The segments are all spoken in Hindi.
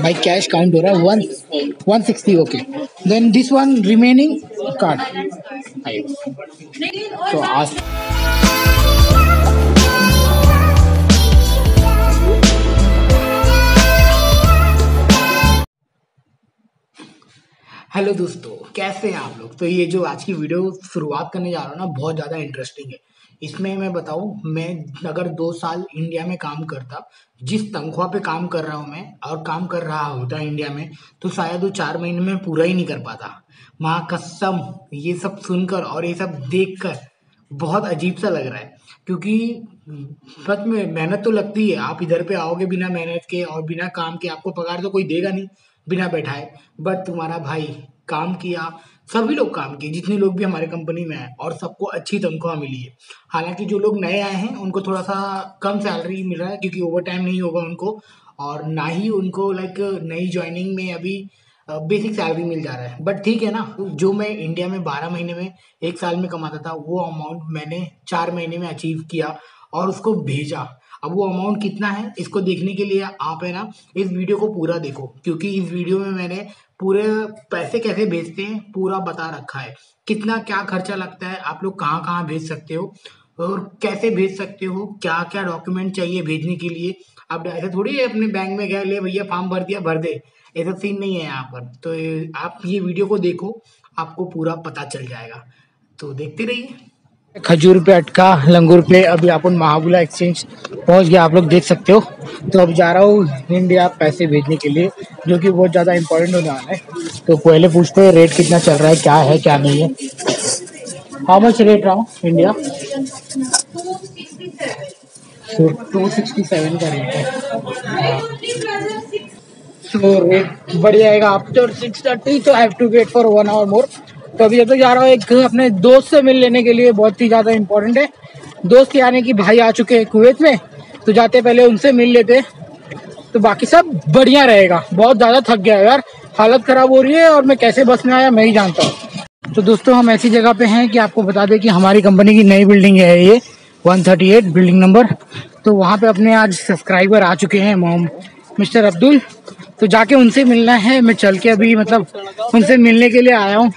भाई कैश काउंट हो रहा है 160. Okay, then this one remaining card. तो आज हेलो दोस्तों, कैसे हैं आप लोग। तो ये जो आज की वीडियो शुरुआत करने जा रहा हूँ ना, बहुत ज़्यादा इंटरेस्टिंग है। इसमें मैं बताऊँ, मैं अगर 2 साल इंडिया में काम करता, जिस तनख्वाह पे काम कर रहा हूँ मैं, और काम कर रहा होता इंडिया में, तो शायद वो 4 महीने में पूरा ही नहीं कर पाता। माँ कसम, ये सब सुनकर और ये सब देखकर बहुत अजीब सा लग रहा है, क्योंकि सच में मेहनत तो लगती है। आप इधर पे आओगे बिना मेहनत के और बिना काम के, आपको पगार तो कोई देगा नहीं बिना बैठाए। बट तुम्हारा भाई काम किया, सभी लोग काम किए, जितने लोग भी हमारे कंपनी में आए, और सबको अच्छी तनख्वाह मिली है। हालांकि जो लोग नए आए हैं उनको थोड़ा सा कम सैलरी मिल रहा है, क्योंकि ओवर टाइम नहीं होगा उनको, और ना ही उनको लाइक नई ज्वाइनिंग में अभी बेसिक सैलरी मिल जा रहा है। बट ठीक है ना, जो मैं इंडिया में 12 महीने में 1 साल में कमाता था, वो अमाउंट मैंने 4 महीने में अचीव किया और उसको भेजा। अब वो अमाउंट कितना है, इसको देखने के लिए आप है ना इस वीडियो को पूरा देखो, क्योंकि इस वीडियो में मैंने पूरे पैसे कैसे भेजते हैं पूरा बता रखा है। कितना क्या खर्चा लगता है, आप लोग कहाँ कहाँ भेज सकते हो और कैसे भेज सकते हो, क्या क्या डॉक्यूमेंट चाहिए भेजने के लिए। अब ऐसे थोड़ी है अपने बैंक में गए, ले भैया फॉर्म भर दिया भर दे, ऐसा सीन नहीं है यहाँ पर। तो आप ये वीडियो को देखो, आपको पूरा पता चल जाएगा, तो देखते रहिए। खजूर पे अटका लंगूर पे अभी अपन महाबुला एक्सचेंज पहुंच गया, आप लोग देख सकते हो। तो अब जा रहा हूँ इंडिया पैसे भेजने के लिए, जो कि बहुत ज़्यादा इंपॉर्टेंट होने वाला है। तो पहले पूछते हैं रेट कितना चल रहा है, क्या है क्या नहीं है। हाउ मच रेट रहा हूँ इंडिया? 267 का रेट है। तो रेट बढ़ जाएगा आफ्टर 6:30, तो I have to wait for 1 hour more. तो अभी जब तक जा रहा हूँ एक अपने दोस्त से मिल लेने के लिए, बहुत ही ज़्यादा इम्पोर्टेंट है। दोस्त यानी कि भाई आ चुके हैं कुवैत में, तो जाते पहले उनसे मिल लेते, तो बाकी सब बढ़िया रहेगा। बहुत ज़्यादा थक गया यार, हालत ख़राब हो रही है, और मैं कैसे बस में आया मैं ही जानता हूँ। तो दोस्तों हम ऐसी जगह पे हैं कि आपको बता दें कि हमारी कंपनी की नई बिल्डिंग है ये 138 बिल्डिंग नंबर। तो वहाँ पे अपने आज सब्सक्राइबर आ चुके हैं मिस्टर अब्दुल, तो जाके उनसे मिलना है। मैं चल के अभी मतलब उनसे मिलने के लिए आया हूँ,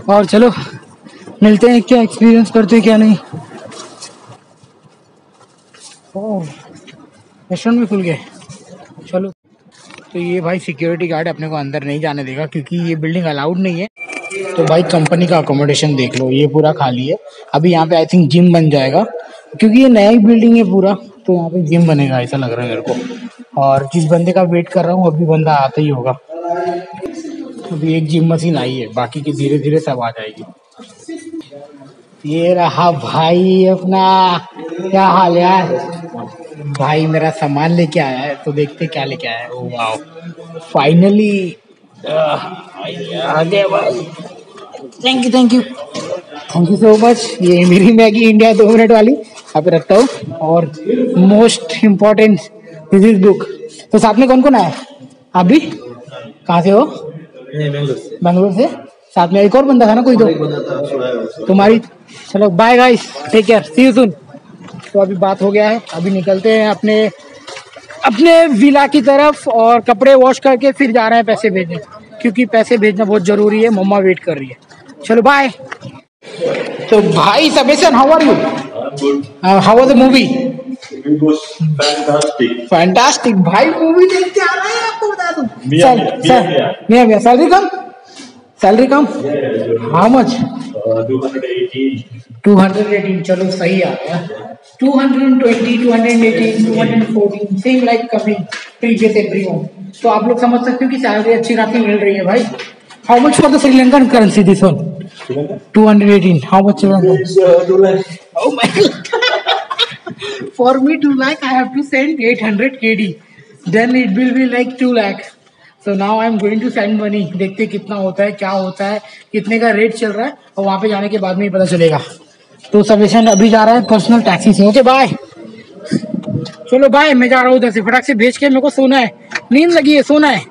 और चलो मिलते हैं, क्या एक्सपीरियंस करते हैं क्या नहीं। रेस्टोरेंट में खुल गए, चलो। तो ये भाई सिक्योरिटी गार्ड अपने को अंदर नहीं जाने देगा, क्योंकि ये बिल्डिंग अलाउड नहीं है। तो भाई कंपनी का अकोमोडेशन देख लो, ये पूरा खाली है। अभी यहाँ पे आई थिंक जिम बन जाएगा, क्योंकि ये नया ही बिल्डिंग है पूरा, तो यहाँ पे जिम बनेगा ऐसा लग रहा है मेरे को। और जिस बंदे का वेट कर रहा हूँ अभी बंदा आता ही होगा। अभी एक जिम मशीन आई है, बाकी की धीरे धीरे सब आ जाएगी। ये रहा भाई अपना, क्या हाल है यार? भाई मेरा सामान लेके आया है, तो देखते क्या लेके आया है। ओ वाओ, फाइनली आ गया भाई। Thank you so much. ये मेरी मैगी इंडिया 2 मिनट वाली यहाँ पे रखता हूँ, और most important this is book. तो साथ में कौन कौन आया? आप भी? कहाँ से हो? बेंगलोर से। साथ में एक और बंदा था ना कोई, तो तुम्हारी। चलो bye guys, take care, see you soon. तो अभी बात हो गया है, अभी निकलते हैं अपने विला की तरफ, और कपड़े वॉश करके फिर जा रहे हैं पैसे भेजने, क्योंकि पैसे भेजना बहुत जरूरी है। मम्मा वेट कर रही है, चलो बाय। तो भाई सबेसन, how are you? How was the movie? Fantastic भाई, मूवी देख के आ रहा है, आपको बता दूं। मिया सैलरी कम हाउ मच? 218। चलो सही आ गया। 220, 218, 214, same like coming previous every month. तो आप लोग समझ सकते हो कि सैलरी अच्छी खासी मिल रही है भाई। How much for the Sri Lankan currency this one? 218। How much? 2 lakh. Oh my God. For me 2 lakh I have to send 800 KD, then it will be like 2 lakh. So now I am going to send money. देखते कितना होता है, क्या होता है, कितने का रेट चल रहा है, और वहाँ पे जाने के बाद में ही पता चलेगा। तो सबेशन अभी जा रहा है पर्सनल टैक्सी से। ओके बाय, चलो बाय। मैं जा रहा हूँ उधर से, फटाक से भेज के, मेरे को सोना है, नींद लगी है, सोना है।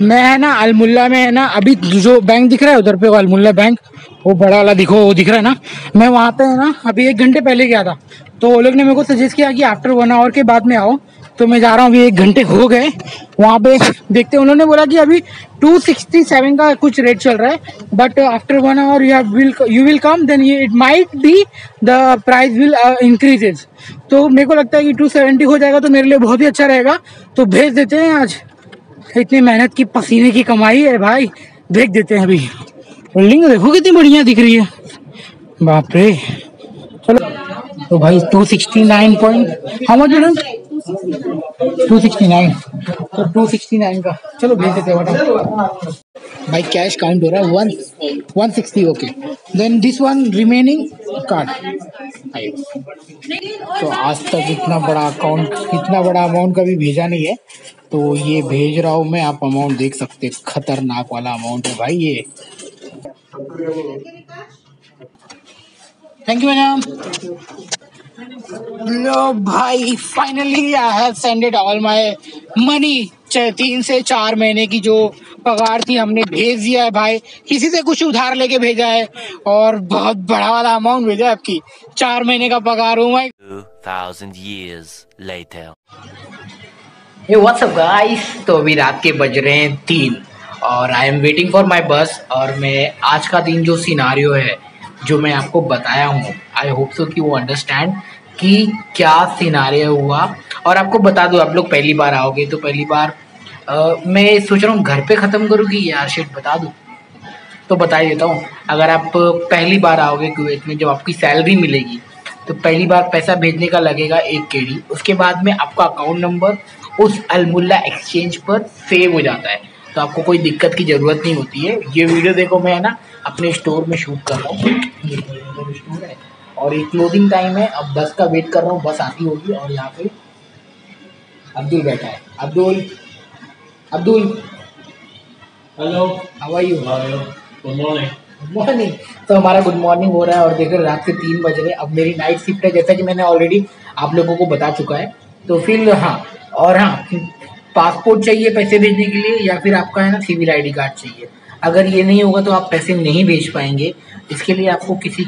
मैं है ना अलमुल्ला में है ना, अभी जो बैंक दिख रहा है उधर पे, वो अलमुल्ला बैंक, वो बड़ा वाला वो दिख रहा है ना, मैं वहाँ पे है ना अभी 1 घंटे पहले गया था। तो वो लोग ने मेरे को सजेस्ट किया कि आफ्टर 1 आवर के बाद में आओ, तो मैं जा रहा हूँ, अभी 1 घंटे हो गए वहाँ पे। देखते, उन्होंने बोला कि अभी 267 का कुछ रेट चल रहा है, but after 1 hour you will come, then it might be the price will increases. तो मेरे को लगता है कि 270 हो जाएगा तो मेरे लिए बहुत ही अच्छा रहेगा। तो भेज देते हैं आज, इतनी मेहनत की पसीने की कमाई है भाई, भेज देते हैं अभी। बिल्डिंग देखो कितनी बढ़िया दिख रही है, बाप रे। चलो तो भाई 269 पॉइंट, हाउ मच मैडम? 269, तो 269 का चलो भेज देते हैं भाई। कैश काउंट हो रहा है 160, okay. Then this one remaining card. तो आज तक इतना बड़ा अमाउंट कभी भेजा नहीं है, तो ये भेज रहा हूँ मैं। आप अमाउंट देख सकते, खतरनाक वाला अमाउंट है भाई ये। Thank you madam. लो भाई, finally I have sended all my money. 3 से 4 महीने की जो पगार थी हमने भेज दिया है भाई। किसी से कुछ उधार लेके भेजा है और बहुत बड़ा वाला अमाउंट भेजा है आपकी। 4 महीने का पगार हूँ मैं। 2000 years later. Hey, what's up guys? तो अभी रात के बज रहे हैं 3 और I am waiting for my बस। और मैं आज का दिन जो सिनारियो है जो मैं आपको बताया हूँ, आई होप सो कि वो अंडरस्टैंड कि क्या सिनारियो हुआ। और आपको बता दूँ, आप लोग पहली बार आओगे तो पहली बार मैं सोच रहा हूँ घर पे ख़त्म करूँ कि यार शिट बता दूँ। तो बता ही देता हूँ, अगर आप पहली बार आओगे कुवैत में, जब आपकी सैलरी मिलेगी तो पहली बार पैसा भेजने का लगेगा 1 केडी। उसके बाद में आपका अकाउंट नंबर उस अलमुल्ला एक्सचेंज पर सेव हो जाता है, तो आपको कोई दिक्कत की ज़रूरत नहीं होती है। ये वीडियो देखो, मैं ना अपने स्टोर में शूट कर रहा हूँ, स्टोर है और ये क्लोजिंग टाइम है। अब बस का वेट कर रहा हूँ, बस आती होगी। और यहाँ पे अब्दुल बैठा है। Abdul hello, how are you? Good morning. तो हमारा गुड मॉर्निंग हो रहा है और देखो रात के 3 बज रहे हैं। अब मेरी नाइट शिफ्ट है, जैसा कि मैंने ऑलरेडी आप लोगों को बता चुका है। तो फिर हाँ, और हाँ, पासपोर्ट चाहिए पैसे भेजने के लिए, या फिर आपका है ना सिविल आईडी कार्ड चाहिए। अगर ये नहीं होगा तो आप पैसे नहीं भेज पाएंगे। इसके लिए आपको किसी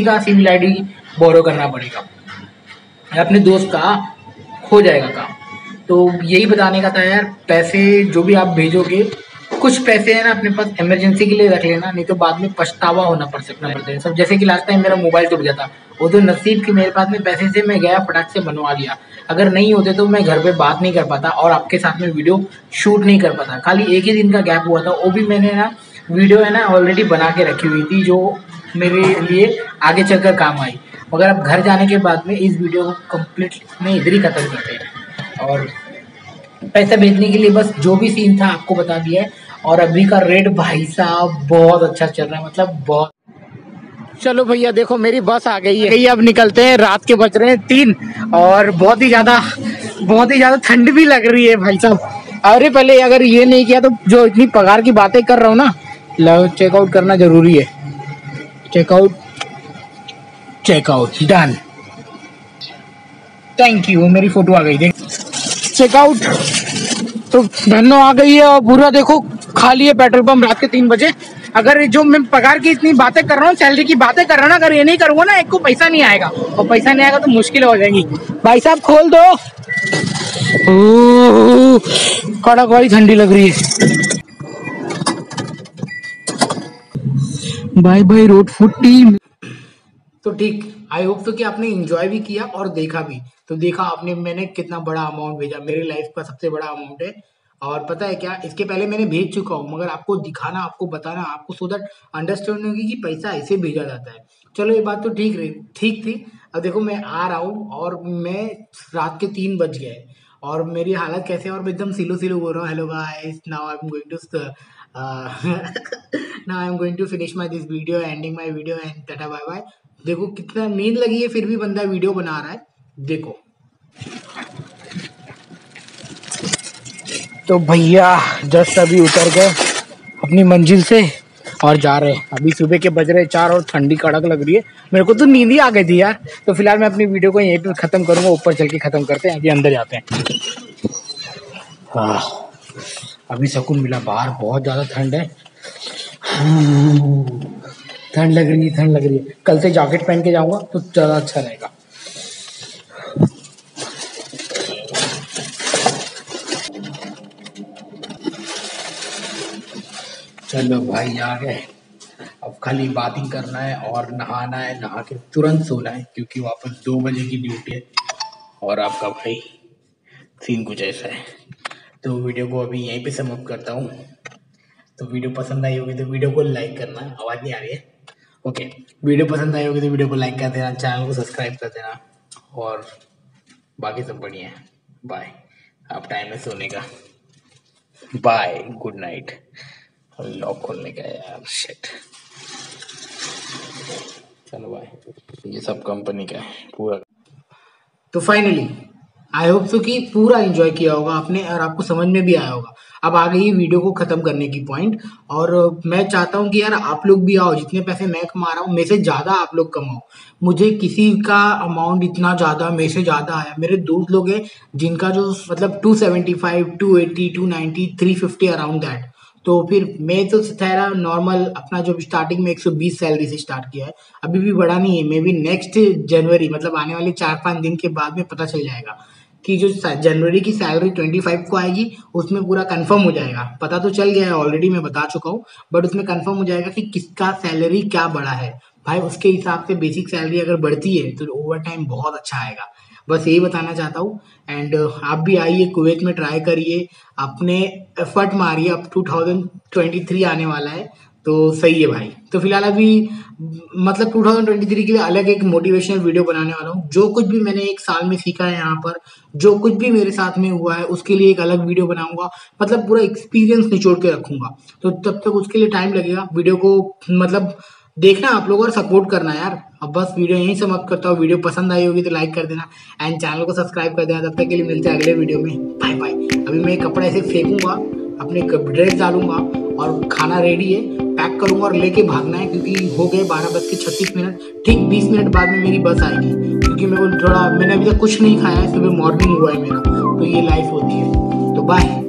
का सिविल आईडी बोरो करना पड़ेगा, अपने दोस्त का हो जाएगा काम। तो यही बताने का था यार, पैसे जो भी आप भेजोगे, कुछ पैसे है ना अपने पास इमरजेंसी के लिए रख लेना, नहीं तो बाद में पछतावा होना पड़ता है सब। जैसे कि लास्ट टाइम मेरा मोबाइल टूट गया था, वो तो नसीब कि मेरे पास में पैसे से मैं गया फटाक से बनवा लिया। अगर नहीं होते तो मैं घर पे बात नहीं कर पाता और आपके साथ में वीडियो शूट नहीं कर पाता। खाली एक ही दिन का गैप हुआ था, वो भी मैंने ना वीडियो है ना ऑलरेडी बना के रखी हुई थी, जो मेरे लिए आगे चलकर काम आई। मगर अब घर जाने के बाद में इस वीडियो को कंप्लीट मैं इधर ही खत्म करते हैं। और पैसा भेजने के लिए बस जो भी सीन था आपको बता दिया है। और अभी का रेट भाई साहब बहुत अच्छा चल रहा है, मतलब बहुत। चलो भैया देखो मेरी बस आ गई है, अब निकलते हैं। रात के बज रहे हैं 3 और बहुत ही ज्यादा ठंड भी लग रही है भाई साहब। अरे पहले अगर ये नहीं किया तो जो इतनी पगार की बातें कर रहा हूँ ना, चेकआउट करना जरूरी है। Checkout done, thank you. मेरी फोटो आ गई, देख चेकआउट तो धन्नो आ गई है। और पूरा देखो खाली है पेट्रोल पंप रात के 3 बजे। अगर जो मैं पगार की इतनी बातें कर रहा हूँ, सैलरी की बातें कर रहा हूँ ना, अगर ये नहीं करूँगा ना, एक को पैसा नहीं आएगा, और पैसा नहीं आएगा तो मुश्किल हो जाएगी। भाई साहब खोल दो, कड़क वाली ठंडी लग रही है। Bye bye road food team. तो ठीक, आई होप तो कि आपने एंजॉय भी किया और देखा भी। तो देखा आपने मैंने कितना बड़ा अमाउंट भेजा, मेरी लाइफ का सबसे बड़ा अमाउंट है। और पता है क्या, इसके पहले मैंने भेज चुका हूँ, मगर आपको दिखाना, आपको बताना, आपको सो दैट अंडरस्टैंड होगी कि पैसा ऐसे भेजा जाता है। चलो ये बात तो ठीक थी। अब देखो मैं आ रहा हूँ और मैं रात के 3 बज गए और मेरी हालत कैसे है, और मैं एकदम सिलो बोल रहा हूँ, hello guys, now I am going to now I am going to finish my this video, ending my video and tata bye bye. देखो कितना नींद लगी है, फिर भी बंदा वीडियो बना रहा है, देखो। तो भैया जस्ट अभी उतर गए अपनी मंजिल से और जा रहे हैं। अभी सुबह के बज रहे 4 और ठंडी कड़क लग रही है। मेरे को तो नींद ही आ गई थी यार। तो फिलहाल मैं अपनी वीडियो को यहीं पे खत्म करूंगा, ऊपर चल के खत्म करते हैं। अभी अंदर जाते हैं। अभी सुकून मिला, बाहर बहुत ज्यादा ठंड है, ठंड लग रही है। कल से जैकेट पहन के जाऊंगा तो ज्यादा अच्छा रहेगा। चलो भाई आ गए। अब खाली बातिंग करना है और नहाना है, नहा के तुरंत सोना है क्योंकि वापस 2 बजे की ड्यूटी है। और आपका भाई सीन कुछ ऐसा है। तो वीडियो को अभी यहीं पे समाप्त करता हूँ। तो वीडियो पसंद आई होगी तो वीडियो को लाइक करना। आवाज़ नहीं आ रही है? ओके। वीडियो पसंद आई होगी तो वीडियो को लाइक कर देना, चैनल को सब्सक्राइब कर देना और बाकी सब बढ़िया है। बाय। अब टाइम है सोने का। Bye, good night. लॉक खोलने का है यार, शिट। चलो बाय। ये सब कंपनी का है पूरा। तो फाइनली आई होप सो कि पूरा एंजॉय किया होगा आपने और आपको समझ में भी आया होगा। अब आ गई वीडियो को खत्म करने की पॉइंट। और मैं चाहता हूँ कि यार आप लोग भी आओ। जितने पैसे मैं कमा रहा हूँ मेरे से ज़्यादा आप लोग कमाओ। मुझे किसी का अमाउंट इतना ज़्यादा मेरे से ज़्यादा आया। मेरे दोस्त लोग हैं जिनका जो मतलब 275, 280, 290, 350 अराउंड दैट। तो फिर मैं तो ठहरा नॉर्मल अपना जो स्टार्टिंग में 120 सैलरी से स्टार्ट किया है। अभी भी बढ़ा नहीं है। मे बी नेक्स्ट जनवरी मतलब आने वाले 4-5 दिन के बाद में पता चल जाएगा कि जो जनवरी की सैलरी 25 को आएगी उसमें पूरा कंफर्म हो जाएगा। पता तो चल गया है ऑलरेडी, मैं बता चुका हूँ, बट उसमें कंफर्म हो जाएगा कि किसका सैलरी क्या बढ़ा है। भाई उसके हिसाब से बेसिक सैलरी अगर बढ़ती है तो ओवर टाइम बहुत अच्छा आएगा। बस यही बताना चाहता हूँ। एंड आप भी आइए कुवैत में, ट्राई करिए, अपने एफर्ट मारिए। अब 2023 आने वाला है तो सही है भाई। तो फिलहाल अभी मतलब 2023 के लिए अलग एक मोटिवेशनल वीडियो बनाने वाला हूँ। जो कुछ भी मैंने एक साल में सीखा है यहाँ पर, जो कुछ भी मेरे साथ में हुआ है उसके लिए एक अलग वीडियो बनाऊंगा। मतलब पूरा एक्सपीरियंस निचोड़ के रखूंगा। तो तब तक उसके लिए टाइम लगेगा। वीडियो को मतलब देखना आप लोग और सपोर्ट करना यार। अब बस वीडियो यहीं समाप्त करता हूँ। वीडियो पसंद आई होगी तो लाइक कर देना एंड चैनल को सब्सक्राइब कर देना। तब तक के लिए मिलते हैं अगले वीडियो में। Bye bye. अभी मैं कपड़ा ऐसे फेंकूंगा, अपने ड्रेस डालूंगा और खाना रेडी है, पैक करूंगा और लेके भागना है क्योंकि हो गए 12:36। ठीक 20 मिनट बाद में मेरी बस आएगी क्योंकि मेरे को मैंने अभी तक कुछ नहीं खाया है। सुबह मॉर्निंग हुआ है मेरा, तो ये लाइफ होती है। तो बाय।